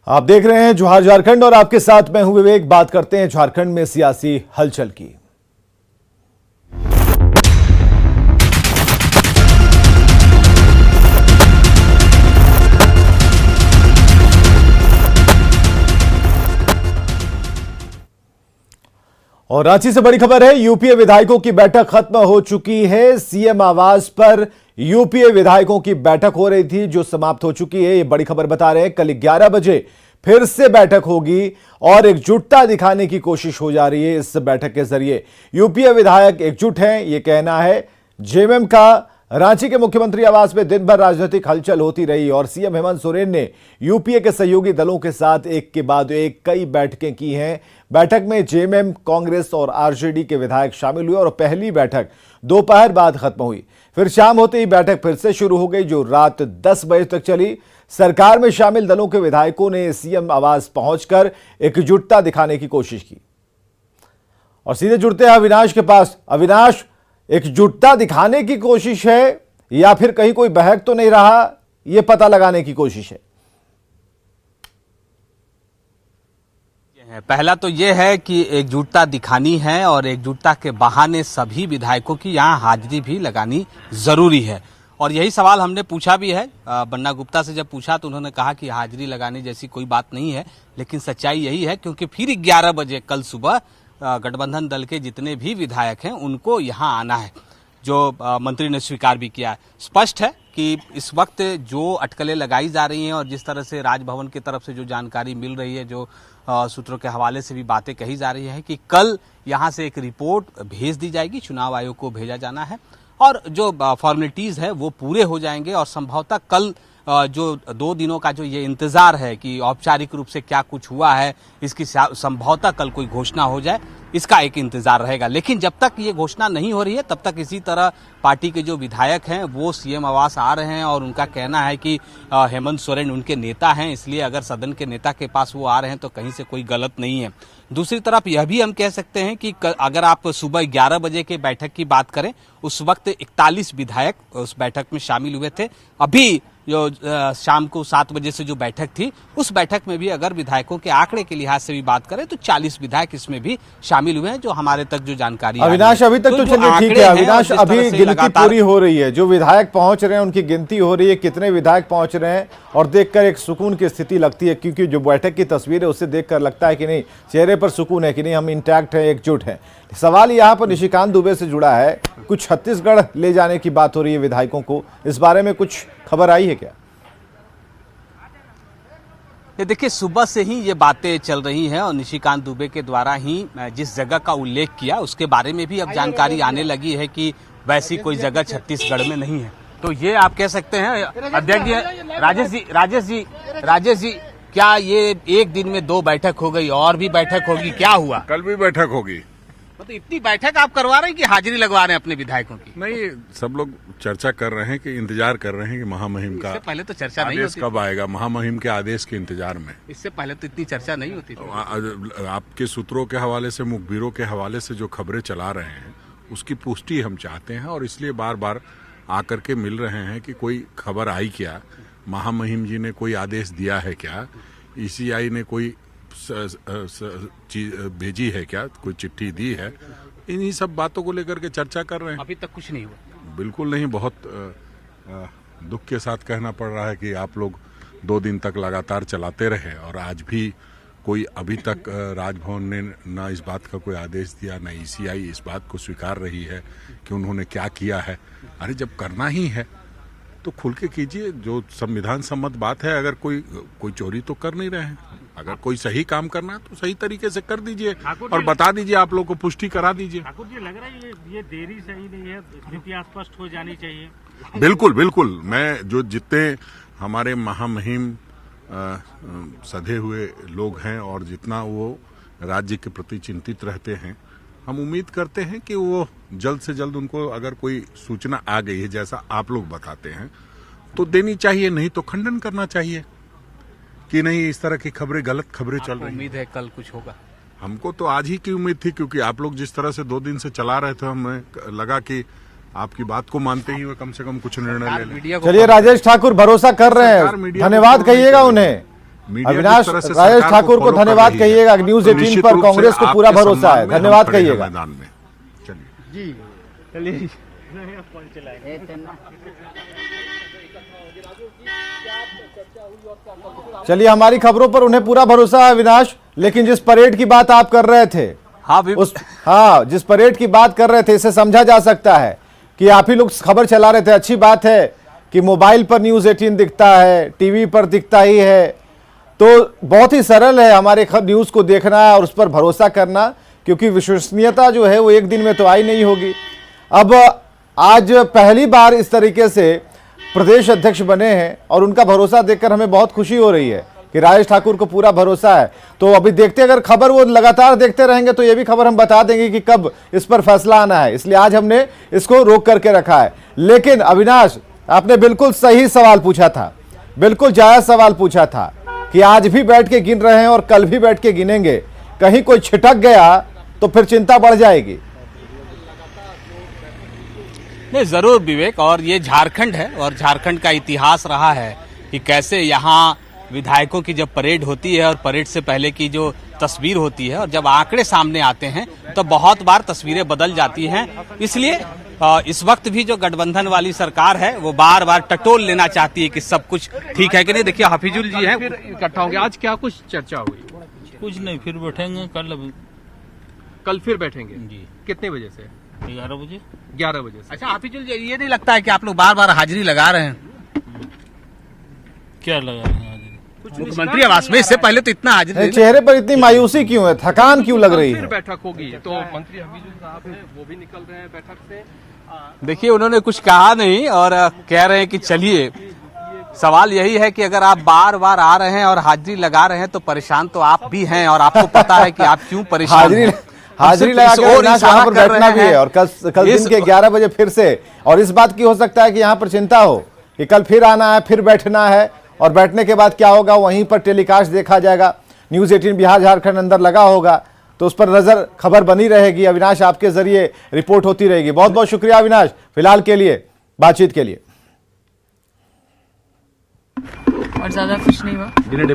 आप देख रहे हैं जोहार झारखंड और आपके साथ मैं हूं विवेक। बात करते हैं झारखंड में सियासी हलचल की। और रांची से बड़ी खबर है, यूपीए विधायकों की बैठक खत्म हो चुकी है। सीएम आवास पर यूपीए विधायकों की बैठक हो रही थी जो समाप्त हो चुकी है। ये बड़ी खबर बता रहे हैं, कल 11 बजे फिर से बैठक होगी और एकजुटता दिखाने की कोशिश हो जा रही है। इस बैठक के जरिए यूपीए विधायक एकजुट हैं, ये कहना है जेएमएम का। रांची के मुख्यमंत्री आवास में दिन भर राजनीतिक हलचल होती रही और सीएम हेमंत सोरेन ने यूपीए के सहयोगी दलों के साथ एक के बाद एक कई बैठकें की हैं। बैठक में जेएमएम, कांग्रेस और आरजेडी के विधायक शामिल हुए और पहली बैठक दोपहर बाद खत्म हुई। फिर शाम होते ही बैठक फिर से शुरू हो गई जो रात 10 बजे तक चली। सरकार में शामिल दलों के विधायकों ने सीएम आवास पहुंचकर एकजुटता दिखाने की कोशिश की। और सीधे जुड़ते हैं अविनाश के पास। अविनाश, एकजुटता दिखाने की कोशिश है या फिर कहीं कोई बहक तो नहीं रहा, यह पता लगाने की कोशिश है? पहला तो यह है कि एकजुटता दिखानी है और एकजुटता के बहाने सभी विधायकों की यहां हाजिरी भी लगानी जरूरी है। और यही सवाल हमने पूछा भी है बन्ना गुप्ता से। जब पूछा तो उन्होंने कहा कि हाजिरी लगाने जैसी कोई बात नहीं है, लेकिन सच्चाई यही है क्योंकि फिर 11 बजे कल सुबह गठबंधन दल के जितने भी विधायक हैं उनको यहां आना है, जो मंत्री ने स्वीकार भी किया है। स्पष्ट है कि इस वक्त जो अटकलें लगाई जा रही हैं और जिस तरह से राजभवन की तरफ से जो जानकारी मिल रही है, जो सूत्रों के हवाले से भी बातें कही जा रही है कि कल यहां से एक रिपोर्ट भेज दी जाएगी, चुनाव आयोग को भेजा जाना है और जो फॉर्मेलिटीज है वो पूरे हो जाएंगे और संभवतः कल जो 2 दिनों का जो ये इंतजार है कि औपचारिक रूप से क्या कुछ हुआ है, इसकी संभवतः कल कोई घोषणा हो जाए, इसका एक इंतजार रहेगा। लेकिन जब तक ये घोषणा नहीं हो रही है तब तक इसी तरह पार्टी के जो विधायक हैं वो सीएम आवास आ रहे हैं और उनका कहना है कि हेमंत सोरेन उनके नेता हैं, इसलिए अगर सदन के नेता के पास वो आ रहे हैं तो कहीं से कोई गलत नहीं है। दूसरी तरफ यह भी हम कह सकते हैं कि अगर आप सुबह 11 बजे के बैठक की बात करें, उस वक्त 41 विधायक उस बैठक में शामिल हुए थे। अभी जो शाम को 7 बजे से जो बैठक थी, उस बैठक में भी अगर विधायकों के आंकड़े के लिहाज से भी बात करें तो 40 विधायक इसमें भी शामिल हुए हैं, जो हमारे तक जो जानकारी। अविनाश, अभी तक तो चलिए ठीक है अविनाश, अभी गिनती पूरी हो रही है, जो विधायक पहुंच रहे हैं उनकी गिनती हो रही है, कितने विधायक पहुंच रहे हैं और देखकर एक सुकून की स्थिति लगती है, क्योंकि जो बैठक की तस्वीर है उससे देखकर लगता है कि नहीं, चेहरे पर सुकून है कि नहीं, हम इंटैक्ट हैं, एकजुट हैं। सवाल यहाँ पर निशिकांत दुबे से जुड़ा है। कुछ छत्तीसगढ़ ले जाने की बात हो रही है विधायकों को, इस बारे में कुछ खबर आई है क्या? ये देखिए, सुबह से ही ये बातें चल रही हैं और निशिकांत दुबे के द्वारा ही जिस जगह का उल्लेख किया उसके बारे में भी अब जानकारी आने लगी है कि वैसी कोई जगह छत्तीसगढ़ में नहीं है। तो ये आप कह सकते हैं अध्यक्ष जी, राजेश जी, क्या ये एक दिन में 2 बैठक हो गई और भी बैठक होगी? क्या हुआ? कल भी बैठक होगी। तो इतनी बैठक आप करवा रहे हैं कि हाजिरी लगवा रहे हैं अपने विधायकों की? नहीं, सब लोग चर्चा कर रहे हैं कि इंतजार कर रहे हैं कि महामहिम का पहले तो चर्चा नहीं आदेश कब आएगा। महामहिम के आदेश के इंतजार में इससे पहले तो इतनी चर्चा नहीं होती थी। आपके सूत्रों के हवाले से, मुखबिरों के हवाले से जो खबरें चला रहे हैं उसकी पुष्टि हम चाहते हैं और इसलिए बार बार आकर के मिल रहे हैं कि कोई खबर आई क्या, महामहिम जी ने कोई आदेश दिया है क्या, ईसीआई ने कोई चीज भेजी है क्या, कोई चिट्ठी दी है। इन्हीं सब बातों को लेकर के चर्चा कर रहे हैं। अभी तक कुछ नहीं हुआ? बिल्कुल नहीं। बहुत दुख के साथ कहना पड़ रहा है कि आप लोग 2 दिन तक लगातार चलाते रहे और आज भी कोई अभी तक राजभवन ने न इस बात का कोई आदेश दिया, न ईसीआई इस बात को स्वीकार रही है कि उन्होंने क्या किया है। अरे जब करना ही है तो खुल के कीजिए, जो संविधान सम्मत बात है। अगर कोई चोरी तो कर नहीं रहे हैं, अगर कोई सही काम करना है तो सही तरीके से कर दीजिए और बता दीजिए, आप लोग को पुष्टि करा दीजिए। ठाकुर जी, लग रहा है ये देरी सही नहीं है, स्थिति स्पष्ट हो जानी चाहिए। बिल्कुल बिल्कुल। मैं जो जितने हमारे महामहिम सधे हुए लोग हैं और जितना वो राज्य के प्रति चिंतित रहते हैं, हम उम्मीद करते हैं कि वो जल्द से जल्द उनको अगर कोई सूचना आ गई है जैसा आप लोग बताते हैं तो देनी चाहिए, नहीं तो खंडन करना चाहिए कि नहीं इस तरह की खबरें, गलत खबरें चल रही हैं। उम्मीद है कल कुछ होगा? हमको तो आज ही की उम्मीद थी, क्योंकि आप लोग जिस तरह से 2 दिन से चला रहे थे, हमें लगा कि आपकी बात को मानते ही हुए कम से कम कुछ निर्णय ले लें। चलिए राजेश ठाकुर भरोसा कर रहे हैं, धन्यवाद कहिएगा उन्हें। मीडिया अविनाश, जिस तरह से राजेश सरकार ठाकुर को follow कर धन्यवाद रही है, कहिएगा। न्यूज़ तो 18 निश्चित पर रूप से कांग्रेस को पूरा आपके भरोसा है। सम्मान में हम धन्यवाद खड़े हैं कहिएगा। मैदान में। चलिए चलिए, हमारी खबरों पर उन्हें पूरा भरोसा है अविनाश, लेकिन जिस परेड की बात आप कर रहे थे, जिस परेड की बात कर रहे थे, इसे समझा जा सकता है कि आप ही लोग खबर चला रहे थे। अच्छी बात है कि मोबाइल पर न्यूज़ 18 दिखता है, टीवी पर दिखता ही है, तो बहुत ही सरल है हमारे न्यूज़ को देखना और उस पर भरोसा करना, क्योंकि विश्वसनीयता जो है वो एक दिन में तो आई नहीं होगी। अब आज पहली बार इस तरीके से प्रदेश अध्यक्ष बने हैं और उनका भरोसा देखकर हमें बहुत खुशी हो रही है कि राजेश ठाकुर को पूरा भरोसा है। तो अभी देखते, अगर खबर वो लगातार देखते रहेंगे तो ये भी खबर हम बता देंगे कि कब इस पर फैसला आना है, इसलिए आज हमने इसको रोक करके रखा है। लेकिन अविनाश, आपने बिल्कुल सही सवाल पूछा था, बिल्कुल जायज सवाल पूछा था कि आज भी बैठ के गिन रहे हैं और कल भी बैठ के गिनेंगे, कहीं कोई छिटक गया तो फिर चिंता बढ़ जाएगी। नहीं, जरूर विवेक, और ये झारखंड है और झारखंड का इतिहास रहा है कि कैसे यहाँ विधायकों की जब परेड होती है और परेड से पहले की जो तस्वीर होती है और जब आंकड़े सामने आते हैं तो बहुत बार तस्वीरें बदल जाती हैं। इसलिए इस वक्त भी जो गठबंधन वाली सरकार है वो बार बार टटोल लेना चाहती है कि सब कुछ ठीक है कि नहीं। देखिए, हाफिजुल जी हैं, फिर इकट्ठा होंगे। आज क्या कुछ चर्चा हुई? कुछ नहीं, फिर बैठेंगे कल फिर बैठेंगे जी। कितने बजे से? 11 बजे। 11 बजे से। अच्छा हाफिजुल जी, ये नहीं लगता है कि आप लोग बार बार हाजिरी लगा रहे हैं? क्या लगा रहे हैं आज? मुख्यमंत्री आवास में इससे पहले तो इतना हाजिरी चेहरे पर इतनी मायूसी क्यों है, थकान क्यों लग रही फिर है? बैठक होगी तो मंत्री हफीजुल साहब हैं, वो भी निकल रहे हैं बैठक से। देखिए, उन्होंने कुछ कहा नहीं और कह रहे हैं कि चलिए। सवाल यही है कि अगर आप बार बार आ रहे हैं और हाजिरी लगा रहे हैं तो परेशान तो आप भी हैं और आपको पता है कि आप क्यों परेशान हैं। हाजिरी लगा के अविनाश यहाँ पर बैठना भी है और कल दिन के 11 बजे फिर से, और इस बात की हो सकता है कि यहाँ पर चिंता हो कि कल फिर आना है, फिर बैठना है, और बैठने के बाद क्या होगा वहीं पर टेलीकास्ट देखा जाएगा। न्यूज़ 18 बिहार झारखंड अंदर लगा होगा तो उस पर नजर, खबर बनी रहेगी। अविनाश, आपके जरिए रिपोर्ट होती रहेगी। बहुत बहुत शुक्रिया अविनाश, फिलहाल के लिए बातचीत के लिए। और ज्यादा कुछ नहीं हुआ। डिनर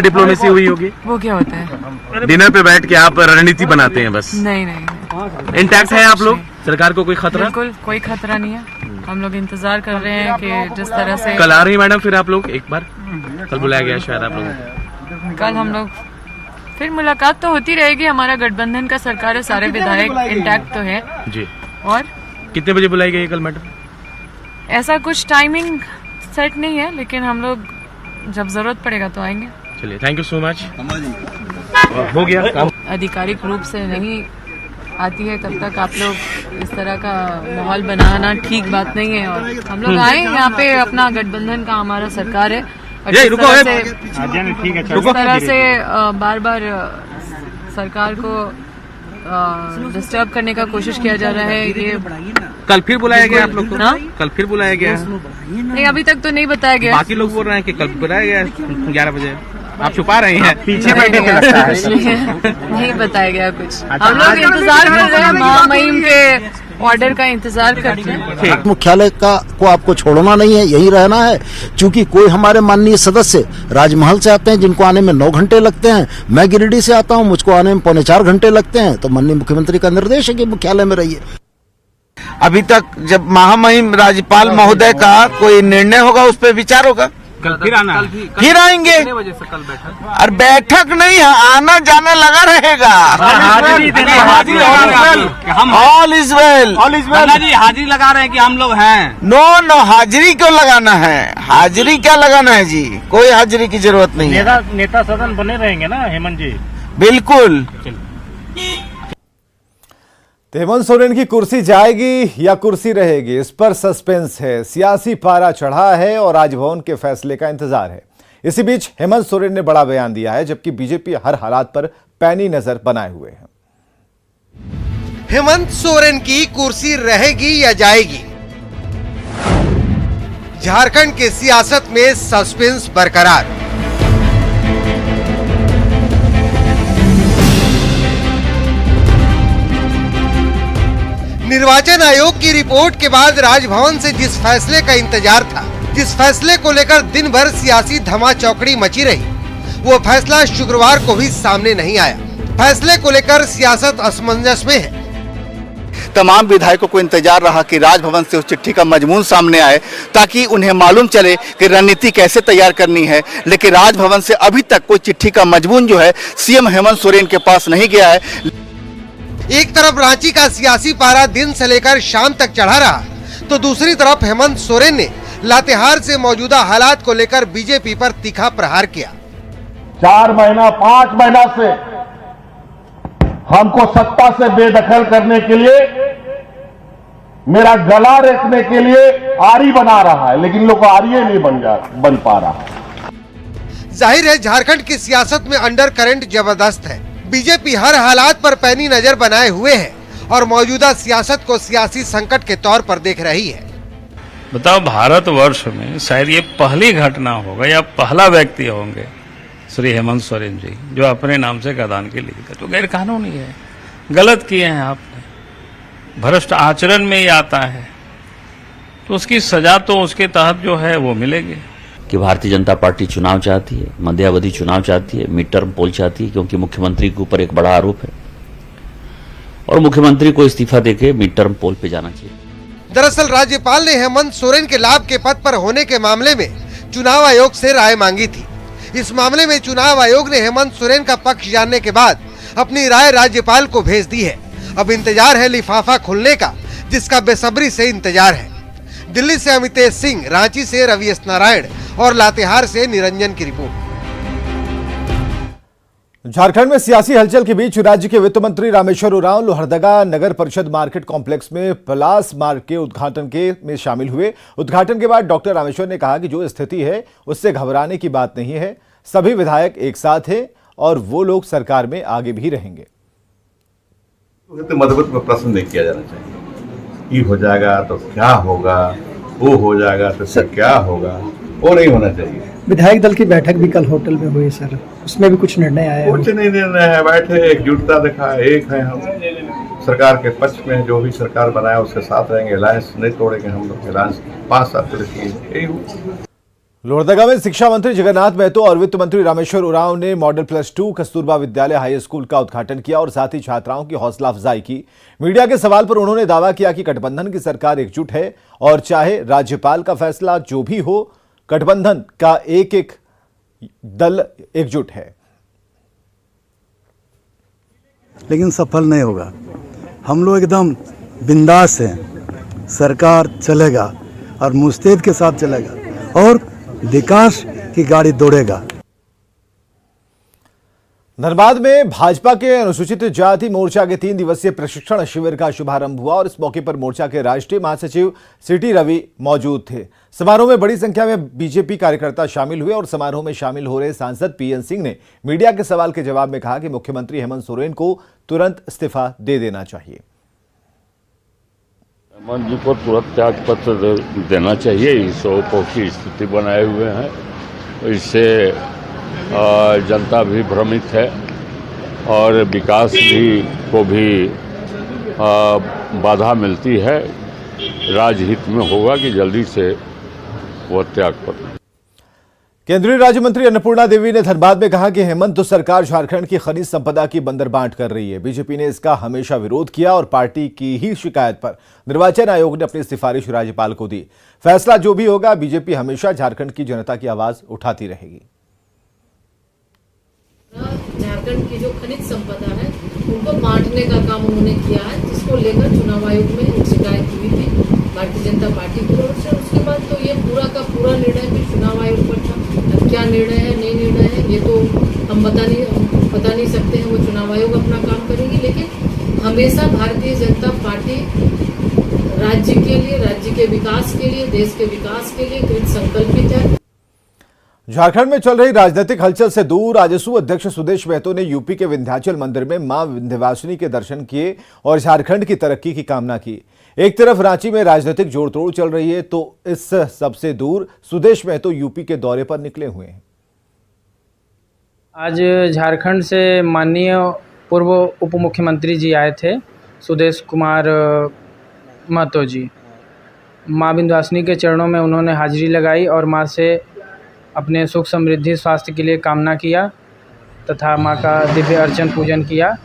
डिप्लोमेसी हुई होगी। वो क्या होता है? डिनर पे बैठ के आप रणनीति बनाते हैं बस। नहीं नहीं, इंटैक्ट है आप लोग? सरकार को कोई खतरा? बिल्कुल कोई खतरा नहीं है। हम लोग इंतजार कर रहे हैं कि जिस तरह से कल आ रही मैडम फिर आप लोग एक बार? कल बुलाया गया शायद आप लोगों को। कल हम लोग फिर मुलाकात तो होती रहेगी। हमारा गठबंधन का सरकार है, सारे विधायक इंटैक्ट तो है जी। और कितने बजे बुलाई गई कल मैडम? ऐसा कुछ टाइमिंग सेट नहीं है, लेकिन हम लोग जब जरूरत पड़ेगा तो आएंगे। चलिए, थैंक यू सो मच। हो गया काम। आधिकारिक रूप से नहीं आती है तब तक आप लोग इस तरह का माहौल बनाना ठीक बात नहीं है। और हम लोग आए यहाँ पे, अपना गठबंधन का हमारा सरकार है और जिस तरह से बार बार सरकार को डिस्टर्ब करने का कोशिश किया जा रहा है, ये कल फिर बुलाया गया आप लोग को? हाँ? कल फिर बुलाया गया? नहीं, अभी तक तो नहीं बताया गया। बाकी लोग बोल रहे हैं कि कल बुलाया गया 11 बजे। आप छुपा रही हैं? पीछे नहीं बताया गया कुछ। हम लोग इंतजार कर रहे हैं, महामहिम के ऑर्डर का इंतजार करते हैं। मुख्यालय को आपको छोड़ना नहीं है, यही रहना है। क्योंकि कोई हमारे माननीय सदस्य राजमहल से आते हैं जिनको आने में 9 घंटे लगते हैं। मैं गिरिडीह से आता हूं, मुझको आने में 3.25 घंटे लगते हैं। तो माननीय मुख्यमंत्री का निर्देश है कि मुख्यालय में रहिए। अभी तक जब महामहिम राज्यपाल महोदय का कोई निर्णय होगा उस पर विचार होगा। कल फिर आना? फिर आएंगे। कितने बजे से कल बैठक? और बैठक नहीं है, आना जाना लगा रहेगा। All is well. जी हाजिरी लगा रहे हैं कि हम लोग हैं? नो, हाजिरी क्यों लगाना है? हाजिरी क्या लगाना है जी? कोई हाजिरी की जरूरत नहीं है। नेता सदन बने रहेंगे ना हेमंत जी? बिल्कुल। हेमंत सोरेन की कुर्सी जाएगी या कुर्सी रहेगी, इस पर सस्पेंस है। सियासी पारा चढ़ा है और राजभवन के फैसले का इंतजार है। इसी बीच हेमंत सोरेन ने बड़ा बयान दिया है, जबकि बीजेपी हर हालात पर पैनी नजर बनाए हुए है। हेमंत सोरेन की कुर्सी रहेगी या जाएगी? झारखंड के सियासत में सस्पेंस बरकरार। निर्वाचन आयोग की रिपोर्ट के बाद राजभवन से जिस फैसले का इंतजार था जिस फैसले को लेकर दिन भर सियासी धमाचौकड़ी मची रही, वो फैसला शुक्रवार को भी सामने नहीं आया। फैसले को लेकर सियासत असमंजस में है। तमाम विधायकों को इंतजार रहा कि राजभवन से उस चिट्ठी का मजमून सामने आए ताकि उन्हें मालूम चले कि रणनीति कैसे तैयार करनी है, लेकिन राजभवन से अभी तक कोई चिट्ठी का मजमून जो है सीएम हेमंत सोरेन के पास नहीं गया है। एक तरफ रांची का सियासी पारा दिन से लेकर शाम तक चढ़ा रहा, तो दूसरी तरफ हेमंत सोरेन ने लातेहार से मौजूदा हालात को लेकर बीजेपी पर तीखा प्रहार किया। 4 महीना 5 महीना से हमको सत्ता से बेदखल करने के लिए, मेरा गला रेतने के लिए आरी बना रहा है, लेकिन लोग आरी नहीं बन पा रहा। जाहिर है झारखंड की सियासत में अंडर करंट जबरदस्त है। बीजेपी हर हालात पर पैनी नजर बनाए हुए है और मौजूदा सियासत को सियासी संकट के तौर पर देख रही है। बताओ, भारतवर्ष में शायद ये पहली घटना होगा या पहला व्यक्ति होंगे श्री हेमंत सोरेन जी जो अपने नाम से खदान के लिखते, तो गैर कानूनी है, गलत किए हैं आपने, भ्रष्ट आचरण में ही आता है, तो उसकी सजा तो उसके तहत जो है वो मिलेगी। कि भारतीय जनता पार्टी चुनाव चाहती है, मध्यावधि चुनाव चाहती है, मिड टर्म पोल चाहती है, क्योंकि मुख्यमंत्री के ऊपर एक बड़ा आरोप है और मुख्यमंत्री को इस्तीफा देके मिड टर्म पोल पे जाना चाहिए। दरअसल राज्यपाल ने हेमंत सोरेन के लाभ के पद पर होने के मामले में चुनाव आयोग से राय मांगी थी। इस मामले में चुनाव आयोग ने हेमंत सोरेन का पक्ष जानने के बाद अपनी राय राज्यपाल को भेज दी है। अब इंतजार है लिफाफा खुलने का, जिसका बेसब्री से इंतजार है। दिल्ली से अमितेश सिंह, रांची से रवि एस नारायण और लातेहार से निरंजन की रिपोर्ट। झारखंड में सियासी हलचल के बीच राज्य के वित्त मंत्री रामेश्वर उरांव लोहरदगा नगर परिषद मार्केट कॉम्प्लेक्स में पलास मार्ग के उद्घाटन में शामिल हुए। उद्घाटन के बाद डॉक्टर रामेश्वर ने कहा कि जो स्थिति है उससे घबराने की बात नहीं है, सभी विधायक एक साथ हैं और वो लोग सरकार में आगे भी रहेंगे। मधुबत में प्रश्न नहीं किया जाना चाहिए, ये हो जाएगा तो क्या होगा, वो हो जाएगा तो सर क्या होगा, वो नहीं होना चाहिए। विधायक दल की बैठक भी कल होटल में हुई सर, उसमें भी कुछ निर्णय आया? कुछ नहीं निर्णय है, बैठे एकजुटता दिखा, एक है हम सरकार के पक्ष में, जो भी सरकार बनाया उसके साथ रहेंगे, अलायंस नहीं तोड़ेंगे हम लोग, अलायंस 5 साल तक। लोहरदगा में शिक्षा मंत्री जगन्नाथ महतो और वित्त मंत्री रामेश्वर उरांव ने मॉडल +2 कस्तूरबा विद्यालय हाई स्कूल का उद्घाटन किया और साथ ही छात्राओं की हौसला अफजाई की। मीडिया के सवाल पर उन्होंने दावा किया कि गठबंधन की सरकार एकजुट है और चाहे राज्यपाल का फैसला जो भी हो, गठबंधन का एक एक दल एकजुट है। लेकिन सफल नहीं होगा। हम लोग एकदम बिंदास हैं, सरकार चलेगा और मुस्तैद के साथ चलेगा और विकास की गाड़ी दौड़ेगा। धनबाद में भाजपा के अनुसूचित जाति मोर्चा के 3 दिवसीय प्रशिक्षण शिविर का शुभारंभ हुआ और इस मौके पर मोर्चा के राष्ट्रीय महासचिव सिटी रवि मौजूद थे। समारोह में बड़ी संख्या में बीजेपी कार्यकर्ता शामिल हुए और समारोह में शामिल हो रहे सांसद पीएन सिंह ने मीडिया के सवाल के जवाब में कहा कि मुख्यमंत्री हेमंत सोरेन को तुरंत इस्तीफा दे देना चाहिए। हेमंत जी को तुरंत त्याग पत्र देना चाहिए। इस की स्थिति बनाए हुए हैं, इससे जनता भी भ्रमित है और विकास को भी बाधा मिलती है। राजहित में होगा कि जल्दी से वो त्यागपत्र। केंद्रीय राज्य मंत्री अन्नपूर्णा देवी ने धनबाद में कहा कि हेमंत सरकार झारखंड की खनिज संपदा की बंदरबांट कर रही है। बीजेपी ने इसका हमेशा विरोध किया और पार्टी की ही शिकायत पर निर्वाचन आयोग ने अपनी सिफारिश राज्यपाल को दी। फैसला जो भी होगा, बीजेपी हमेशा झारखंड की जनता की आवाज उठाती रहेगी। झारखंड की जो खनिज संपदा है उनको बांटने का काम उन्होंने किया है, जिसको लेकर चुनाव आयोग में एक शिकायत हुई थी भारतीय जनता पार्टी की ओर से। उसके बाद तो ये पूरा का पूरा निर्णय भी चुनाव आयोग पर था। अब क्या निर्णय है, नहीं निर्णय है, ये तो हम बता नहीं सकते हैं, वो चुनाव आयोग अपना काम करेगी। लेकिन हमेशा भारतीय जनता पार्टी राज्य के लिए, राज्य के विकास के लिए, देश के विकास के लिए कृत संकल्पित है। झारखंड में चल रही राजनीतिक हलचल से दूर आजसू अध्यक्ष सुदेश महतो ने यूपी के विंध्याचल मंदिर में मां विंध्यवासिनी के दर्शन किए और झारखंड की तरक्की की कामना की। एक तरफ रांची में राजनीतिक जोड़तोड़ चल रही है, तो इस सबसे दूर सुदेश महतो यूपी के दौरे पर निकले हुए हैं। आज झारखंड से माननीय पूर्व उप मुख्यमंत्री जी आए थे, सुदेश कुमार महतो जी। माँ विंध्यवासिनी के चरणों में उन्होंने हाजिरी लगाई और माँ से अपने सुख समृद्धि स्वास्थ्य के लिए कामना किया तथा माँ का दिव्य अर्चन पूजन किया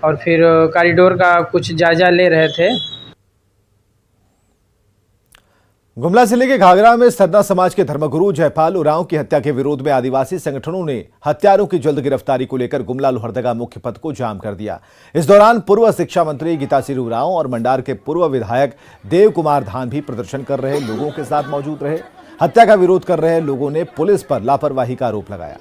और फिर कॉरिडोर का कुछ जायजा ले रहे थे। गुमला जिले के घाघरा में सरना समाज के धर्मगुरु जयपाल उरांव की हत्या के विरोध में आदिवासी संगठनों ने हत्यारों की जल्द गिरफ्तारी को लेकर गुमला लोहरदगा मुख्य पथ को जाम कर दिया। इस दौरान पूर्व शिक्षा मंत्री गीतासिरी उरांव और मंडार के पूर्व विधायक देव कुमार धान भी प्रदर्शन कर रहे लोगों के साथ मौजूद रहे। हत्या का विरोध कर रहे लोगों ने पुलिस पर लापरवाही का आरोप लगाया।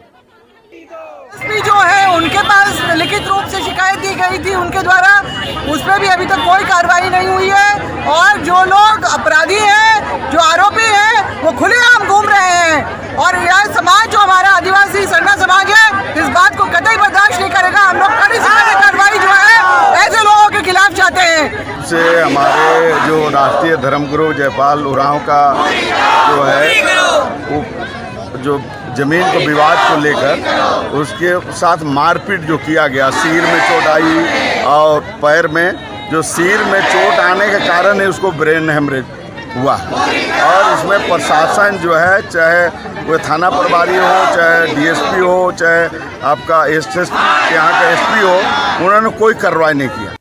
जो है उनके पास लिखित रूप से शिकायत दी गई थी उनके द्वारा, उस पर भी अभी तक कोई कार्रवाई नहीं हुई है और जो लोग अपराधी हैं, जो आरोपी हैं, वो खुलेआम घूम रहे हैं और यह समाज जो हमारा आदिवासी सरना समाज है इस बात को कतई बर्दाश्त नहीं करेगा। हम लोग कड़ी से कड़ी कार्रवाई जो है ऐसे लोगों के खिलाफ चाहते हैं। से हमारे जो राष्ट्रीय धर्मगुरु जयपाल उरांव का जो है जो जमीन को विवाद को लेकर उसके साथ मारपीट जो किया गया, सिर में चोट आई और पैर में जो सिर में चोट आने के कारण है उसको ब्रेन हेमरेज हुआ और इसमें प्रशासन जो है चाहे वो थाना प्रभारी हो, चाहे डीएसपी हो, चाहे आपका यहाँ का एसपी हो, उन्होंने कोई कार्रवाई नहीं किया।